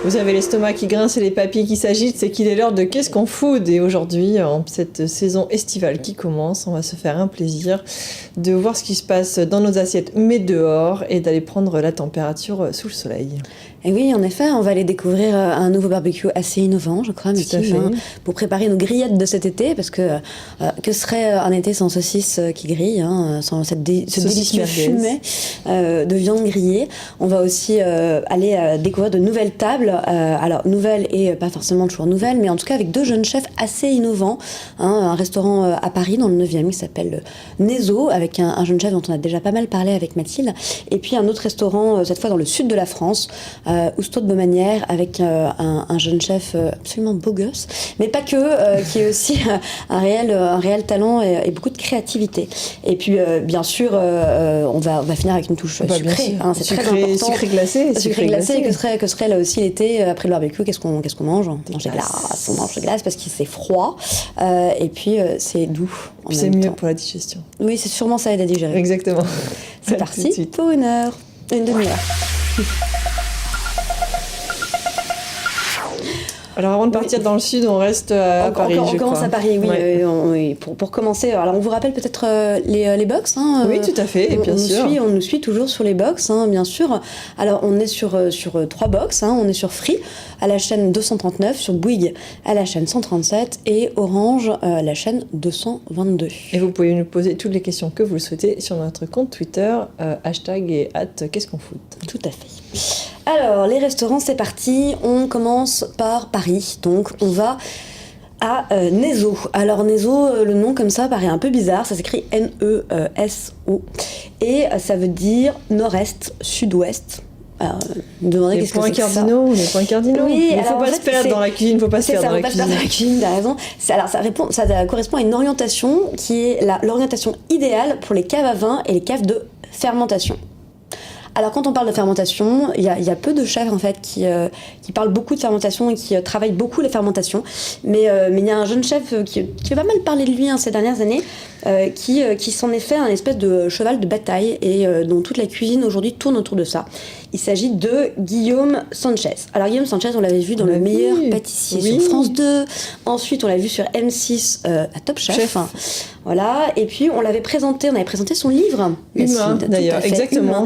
Vous avez l'estomac qui grince et les papilles qui s'agitent, c'est qu'il est l'heure de Qu'est-ce qu'on food. Et aujourd'hui, en cette saison estivale qui commence, on va se faire un plaisir de voir ce qui se passe dans nos assiettes, mais dehors, et d'aller prendre la température sous le soleil. Et oui, en effet, on va aller découvrir un nouveau barbecue assez innovant, je crois, Mathilde, pour préparer nos grillettes de cet été, parce que serait un été sans saucisses qui grillent, sans ce délicieux fumet de viande grillée. On va aussi aller découvrir de nouvelles tables, alors nouvelles et pas forcément toujours nouvelles, mais en tout cas avec deux jeunes chefs assez innovants. Un restaurant à Paris, dans le 9e, qui s'appelle Nezo, avec un jeune chef dont on a déjà pas mal parlé avec Mathilde, et puis un autre restaurant, cette fois dans le sud de la France, Housteau de Baumanière, avec un jeune chef absolument beau gosse, mais pas que, qui est aussi un réel talent et beaucoup de créativité. Et puis bien sûr, on va finir avec une touche sucrée, c'est très important. Sucré glacé, que serait là aussi l'été après le barbecue. Qu'est-ce qu'on mange? On mange des glaces parce qu'il c'est froid, et puis c'est doux. C'est mieux pour la digestion. Oui, c'est sûrement ça aide à digérer. Exactement. C'est parti pour une demi-heure. Alors avant de partir dans le sud, on reste à Paris, on commence à Paris, oui. Ouais. Pour commencer, alors on vous rappelle peut-être les box. Oui, tout à fait, bien sûr. On nous suit toujours sur les box, bien sûr. Alors on est sur 3 box, on est sur Free, à la chaîne 239, sur Bouygues, à la chaîne 137, et Orange, à la chaîne 222. Et vous pouvez nous poser toutes les questions que vous le souhaitez sur notre compte Twitter, hashtag et @qu'est-ce qu'on fout. Tout à fait. Alors, les restaurants, c'est parti. On commence par Paris. Donc, on va à Nezo. Alors, Nezo, le nom comme ça paraît un peu bizarre. Ça s'écrit Neso. Et ça veut dire nord-est, sud-ouest. Alors, les points cardinaux. Oui, il ne faut pas se perdre dans la cuisine. Il ne faut pas se perdre dans la cuisine. T'as raison. Ça correspond à une orientation qui est l'orientation idéale pour les caves à vin et les caves de fermentation. Alors quand on parle de fermentation, il y a peu de chefs en fait qui parlent beaucoup de fermentation et qui travaillent beaucoup les fermentations. Mais il y a un jeune chef qui a pas mal parlé de lui ces dernières années, qui s'en est fait un espèce de cheval de bataille et dont toute la cuisine aujourd'hui tourne autour de ça. Il s'agit de Guillaume Sanchez. Alors Guillaume Sanchez, on l'avait vu dans Le Meilleur Pâtissier sur France 2. Ensuite, on l'a vu sur M6 à Top Chef. Voilà. Et puis on avait présenté son livre. Humain, d'ailleurs, exactement.